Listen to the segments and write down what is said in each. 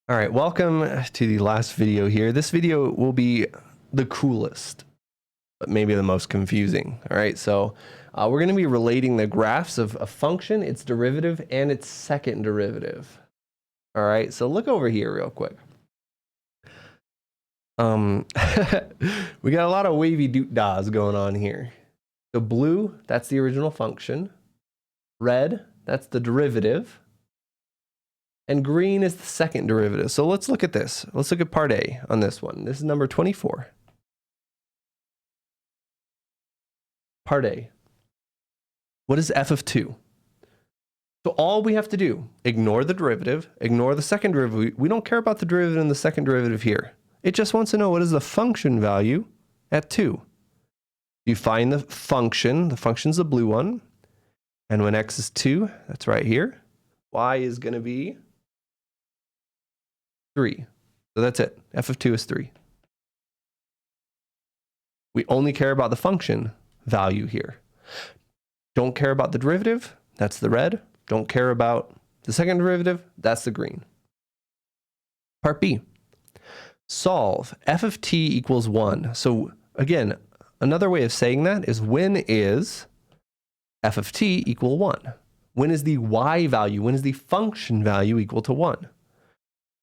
All right, welcome to the last video here. This video will be the coolest, but maybe the most confusing. All right, so we're going to be relating the graphs of a function, its derivative, and its second derivative. All right, so look over here real quick. We got a lot of wavy doot-dahs going on here. So blue, that's the original function. Red, that's the derivative. And green is the second derivative. So let's look at this. Let's look at part A on this one. This is number 24. Part A. What is f of 2? So all we have to do, ignore the derivative, ignore the second derivative. We don't care about the derivative and the second derivative here. It just wants to know what is the function value at 2. You find the function's the blue one. And when x is 2, that's right here, y is going to be 3. So that's it. F of 2 is 3. We only care about the function value here. Don't care about the derivative. That's the red. Don't care about the second derivative. That's the green. Part B. Solve f of t equals 1. So again, another way of saying that is when is f of t equal 1? When is the y value, when is the function value equal to 1?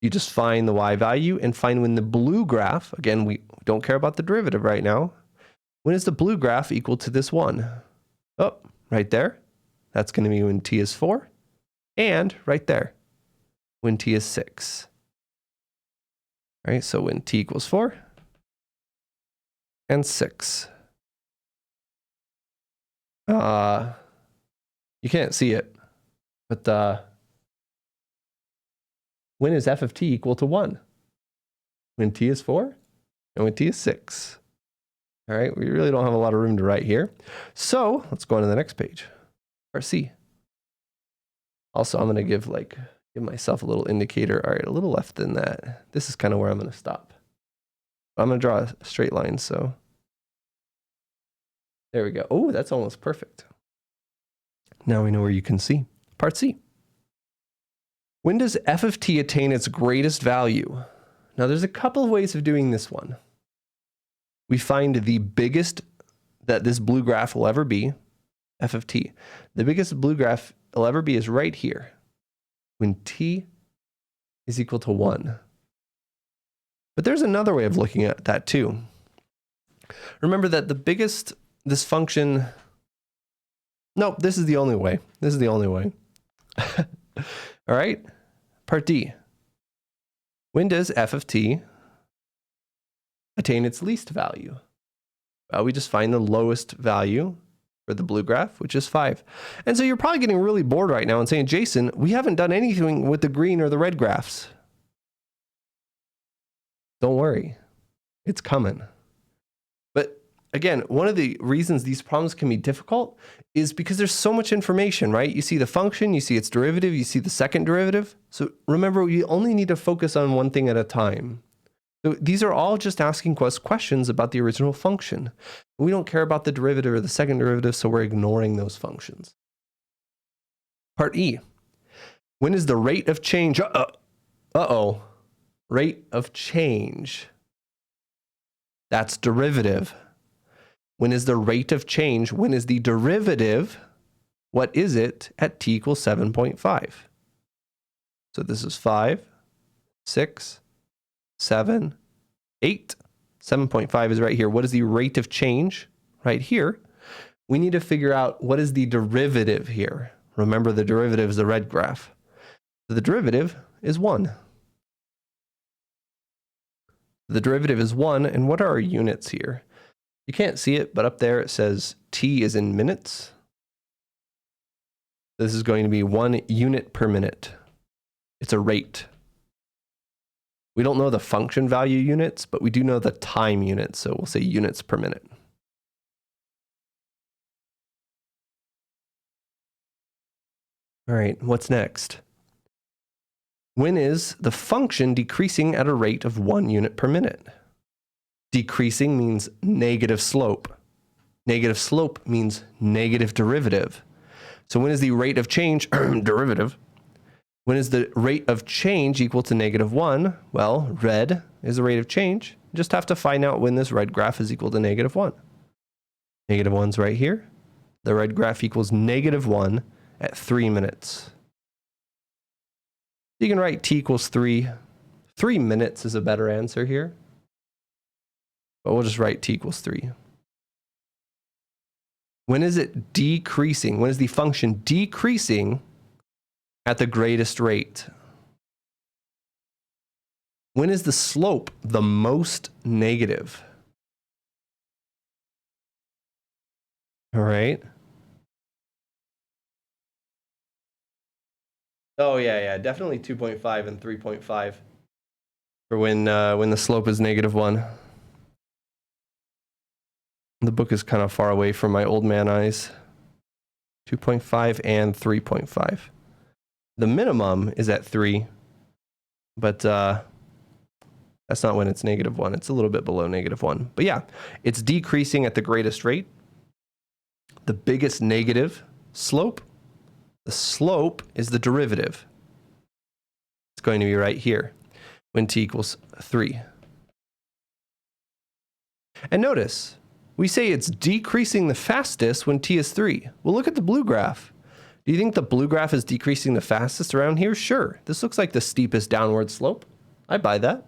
You just find the y value and find when the blue graph, again, we don't care about the derivative right now. When is the blue graph equal to this 1? Oh, right there. That's going to be when t is 4. And right there, when t is 6. Right, so when t equals 4 and 6. You can't see it, but when is f of t equal to 1? When t is 4 and when t is 6. All right, we really don't have a lot of room to write here. So let's go on to the next page, part C. Also, I'm going to give myself a little indicator. All right, a little left than that. This is kind of where I'm going to stop. I'm going to draw a straight line, so there we go. Oh, that's almost perfect. Now we know where you can see. Part C. When does f of t attain its greatest value? Now there's a couple of ways of doing this one. We find the biggest that this blue graph will ever be, f of t. The biggest blue graph will ever be is right here, when t is equal to 1. But there's another way of looking at that too. Remember that this function, nope, this is the only way. This is the only way. All right, part D. When does f of t attain its least value? We just find the lowest value for the blue graph, which is 5. And so you're probably getting really bored right now and saying, Jason, we haven't done anything with the green or the red graphs. Don't worry, it's coming. But again, one of the reasons these problems can be difficult is because there's so much information, right? You see the function, you see its derivative, you see the second derivative. So remember, you only need to focus on one thing at a time. So these are all just asking questions about the original function. We don't care about the derivative or the second derivative, so we're ignoring those functions. Part E. When is the rate of change? Rate of change. That's derivative. When is the rate of change? When is the derivative? What is it at t equals 7.5? So this is 5, 6, 7, 8. 7.5 is right here. What is the rate of change? Right here. We need to figure out what is the derivative here. Remember, the derivative is the red graph. So the derivative is 1. The derivative is 1, and what are our units here? You can't see it, but up there it says t is in minutes. This is going to be 1 unit per minute. It's a rate. We don't know the function value units, but we do know the time units, so we'll say units per minute. All right, what's next? When is the function decreasing at a rate of 1 unit per minute? Decreasing means negative slope. Negative slope means negative derivative. So when is the rate of change, derivative, When is the rate of change equal to -1? Well, red is the rate of change. You just have to find out when this red graph is equal to -1. -1's right here. The red graph equals -1 at 3 minutes. You can write t equals 3. 3 minutes is a better answer here. But we'll just write t equals 3. When is it decreasing? When is the function decreasing at the greatest rate? When is the slope the most negative? All right. Oh, yeah, definitely 2.5 and 3.5 for when the slope is -1. The book is kind of far away from my old man eyes. 2.5 and 3.5. The minimum is at 3, but that's not when it's -1. It's a little bit below -1. But yeah, it's decreasing at the greatest rate. The biggest negative slope. The slope is the derivative. It's going to be right here when t equals 3. And notice, we say it's decreasing the fastest when t is 3. Well, look at the blue graph. Do you think the blue graph is decreasing the fastest around here? Sure. This looks like the steepest downward slope. I buy that.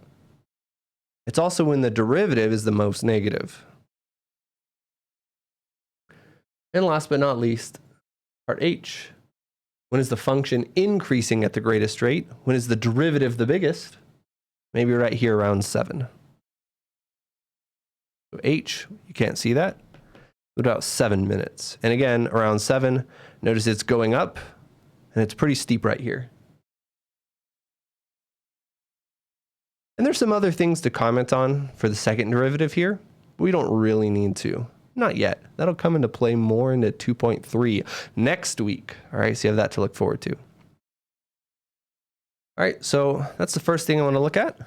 It's also when the derivative is the most negative. And last but not least, part H. When is the function increasing at the greatest rate? When is the derivative the biggest? Maybe right here around 7. So H, you can't see that. About 7 minutes. And again, around 7, notice it's going up, and it's pretty steep right here. And there's some other things to comment on for the second derivative here. We don't really need to. Not yet. That'll come into play more into 2.3 next week. All right, so you have that to look forward to. All right, so that's the first thing I want to look at.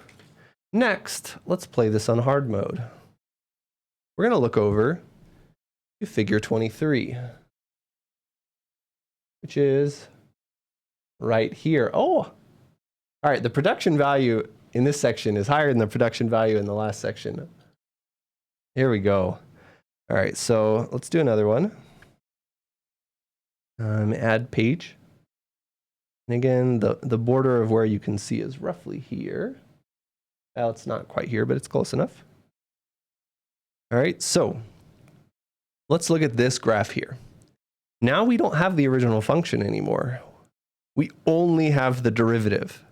Next, let's play this on hard mode. We're going to look over to figure 23, which is right here. Oh, all right, the production value in this section is higher than the production value in the last section. Here we go. All right, so let's do another one. Add page. And again, the border of where you can see is roughly here. Well, it's not quite here, but it's close enough. All right, so let's look at this graph here. Now we don't have the original function anymore. We only have the derivative.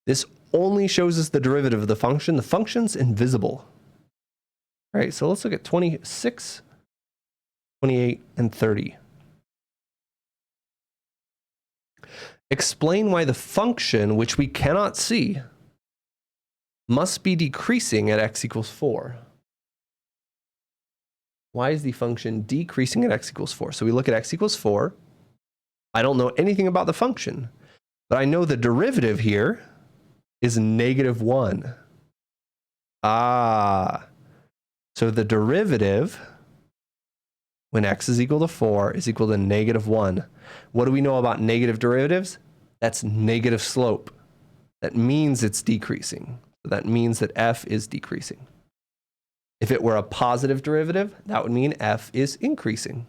This only shows us the derivative of the function. The function's invisible. All right, so let's look at 26, 28, and 30. Explain why the function, which we cannot see, must be decreasing at x equals 4. Why is the function decreasing at x equals 4? So we look at x equals 4. I don't know anything about the function, but I know the derivative here is -1. So the derivative, when x is equal to 4, is equal to -1. What do we know about negative derivatives? That's negative slope. That means it's decreasing. So that means that f is decreasing. If it were a positive derivative, that would mean f is increasing.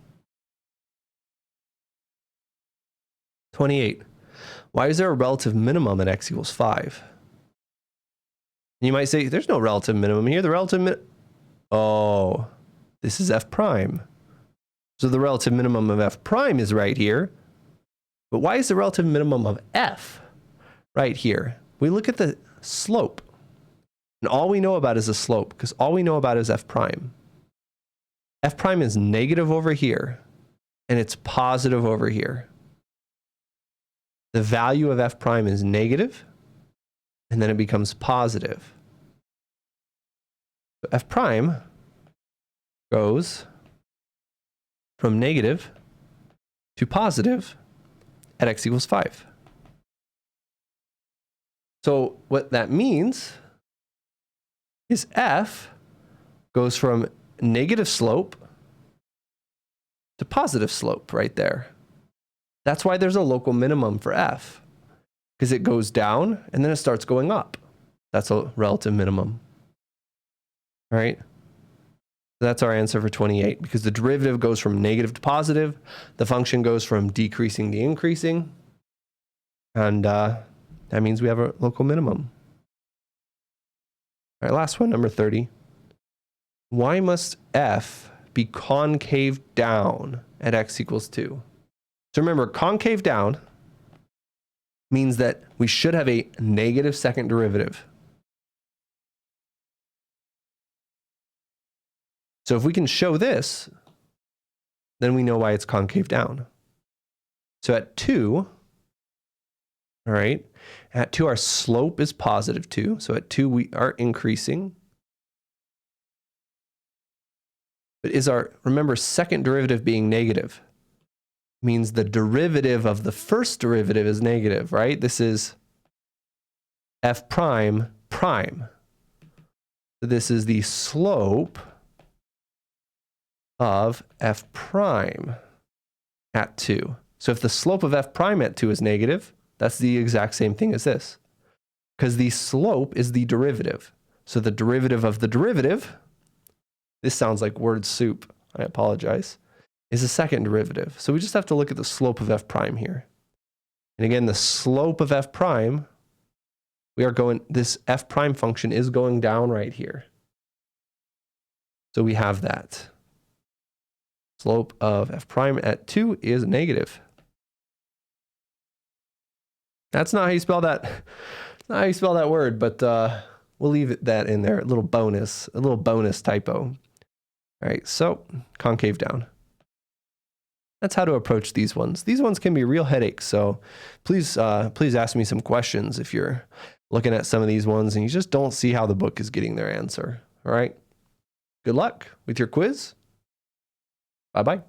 28. Why is there a relative minimum at x equals 5? And you might say, there's no relative minimum here. The relative oh, this is f prime. So the relative minimum of f prime is right here. But why is the relative minimum of f right here? We look at the slope. And all we know about is the slope, because all we know about is f prime. F prime is negative over here, and it's positive over here. The value of f prime is negative, and then it becomes positive. So f prime goes from negative to positive at x equals 5. So what that means is f goes from negative slope to positive slope right there. That's why there's a local minimum for f, because it goes down and then it starts going up. That's a relative minimum. All right. That's our answer for 28, because the derivative goes from negative to positive. The function goes from decreasing to increasing. And that means we have a local minimum. All right, last one, number 30. Why must f be concave down at x equals 2? So remember, concave down means that we should have a negative second derivative. So if we can show this, then we know why it's concave down. So at 2, all right, at 2 our slope is positive 2. So at 2 we are increasing. But is our, remember, second derivative being negative means the derivative of the first derivative is negative, right? This is f prime prime. So this is the slope of f prime at 2. So if the slope of f prime at 2 is negative, that's the exact same thing as this, because the slope is the derivative. So the derivative of the derivative, this sounds like word soup, I apologize, is a second derivative. So we just have to look at the slope of f prime here. And again, the slope of f prime, we are going, this f prime function is going down right here. So we have that. Slope of f prime at 2 is negative. That's not how you spell that. That's not how you spell that word, but we'll leave that in there. A little bonus typo. All right, so concave down. That's how to approach these ones. These ones can be real headaches, so please ask me some questions if you're looking at some of these ones and you just don't see how the book is getting their answer. All right, good luck with your quiz. Bye-bye.